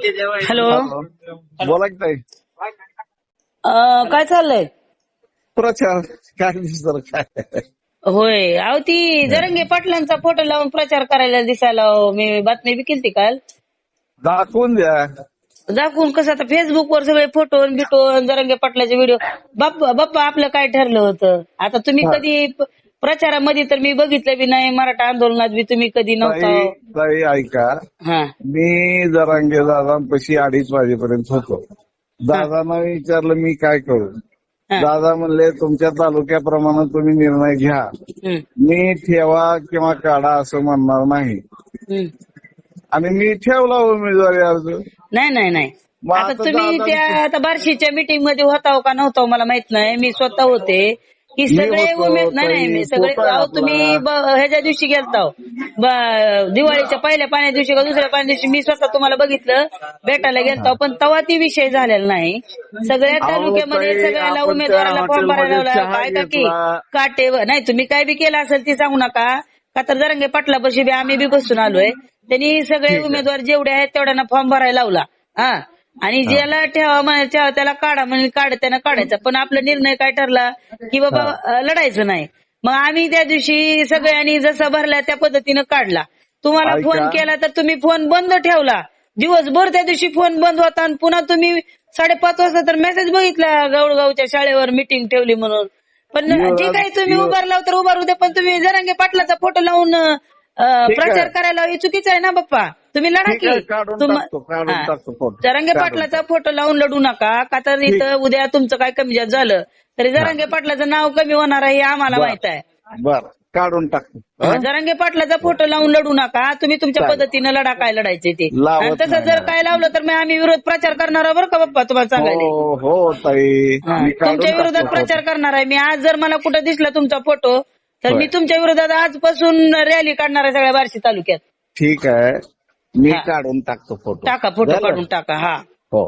Hello. बोला की ताई. काय चाललंय? प्रचार काय सर काय होय. अहो ती जरंगे पाटलांचा फोटो लावून प्रचार करायला दिसायला मी बातमी बी केलती काल. दाखवून द्या. दाखवून कसं आता फेसबुकवर सगळे फोटो बिटो जरंगे पाटलाचे व्हिडिओ. बाप्पा आपलं काय ठरलं होतं? आता तुम्ही हा. कधी प्रचारामध्ये तर मी बघितलं बी नाही, मराठा आंदोलनात बी तुम्ही कधी नव्हता. ताई ताई ऐका, हा मी जरांगे दादांपाशी 2:30 वाजेपर्यंत होतो. दादांना विचारलं मी काय करू. हा. दादा म्हणले तुमच्या तालुक्याप्रमाणे तुम्ही निर्णय घ्या. हम्म, मी ठेवा किंवा काढा असं म्हणणार नाही. हम्म. आणि मी ठेवला उमेदवारी अर्ज. नाही नाही नाही. मग आता आता तुम्ही दादा- त्या आता बार्शीच्या मीटिंग मध्ये होता का नव्हता मला माहित नाही. मी स्वतः होते की मी सगळे होतो, उमेद नाही नाही ताई, मी सगळे फोटो आहे अहो आपला. तुम्ही ह्याच्या दिवशी गेलता दिवाळीच्या पहिल्या पाण्या दिवशी का दुसऱ्या पाण्या दिवशी मी स्वतः तुम्हाला बघितलं भेटायला गेलता, पण तेव्हा ती विषय झालेला नाही. सगळ्या अहो, तालुक्यामध्ये ताई, सगळ्याला आपण उमेदवाराला त्या फॉर्म भरायला हॉटेलमध्ये लावला. चहा काय का की घेतला. काटेवर नाही तुम्ही काय बी केलं असेल ती सांगू नका. का तर जरंगे पाटलापाशी बी आम्ही बी बसून आलोय. त्यांनी सगळे ठीक आहे. उमेदवार जेवढे आहेत तेवढ्यांना फॉर्म भरायला लावला. हा. आणि ज्याला ठेवा म्हणायच्या त्याला काढा म्हणजे त्यानं काढायचा. पण आपला निर्णय काय ठरला की बाबा लढायचं नाही. मग आम्ही त्या दिवशी सगळ्यांनी जसा भरला त्या पद्धतीनं काढला. तुम्हाला ऐका. फोन केला तर तुम्ही फोन बंद ठेवला. दिवसभर त्या दिवशी फोन बंद होता आणि पुन्हा तुम्ही 5:30 वाजता तर मेसेज बघितला गावगावच्या शाळेवर मीटिंग ठेवली म्हणून. पण ठीक आहे तुम्ही उभारला तर उभारू दे, पण तुम्ही जरांगे पाटलाचा फोटो लावून प्रचार करायला हे चुकीचं आहे ना बाप्पा. तुम्ही लढा ठीक आहे, की काढून तुम- टाकतो, काढून हा. टाकतो फोटो. जरांगे काढून पाटलाचा फोटो लावून लढू नका. का तर इथं उद्या तुमचं काय कमी जास्त झालं तरी जरांगे पाटलाचं नाव कमी होणार आहे हे आम्हाला माहित आहे. बर काढून टाकतो. हा, जरांगे पाटलाचा फोटो लावून लढू नका. तुम्ही तुमच्या चालेल. पद्धतीनं लढा काय लढायचे ते. लावत आणि तसं नाही. जर काय लावलं तर मग आम्ही विरोध प्रचार करणार आहोत बरं का बाप्पा तुम्हाला सांगायला. हो हो ताई, हा, मी काढून तुमच्या विरोधात टाकतो प्रचार फोटो. करणार आहे मी. आज जर मला कुठं दिसला तुमचा फोटो तर होय. मी तुमच्या विरोधात आजपासून रॅली काढणार आहे सगळ्या बार्शी तालुक्यात. ठीक आहे, मी हा. काढून टाकतो फोटो. टाका फोटो झालं? काढून टाका. हा. हो.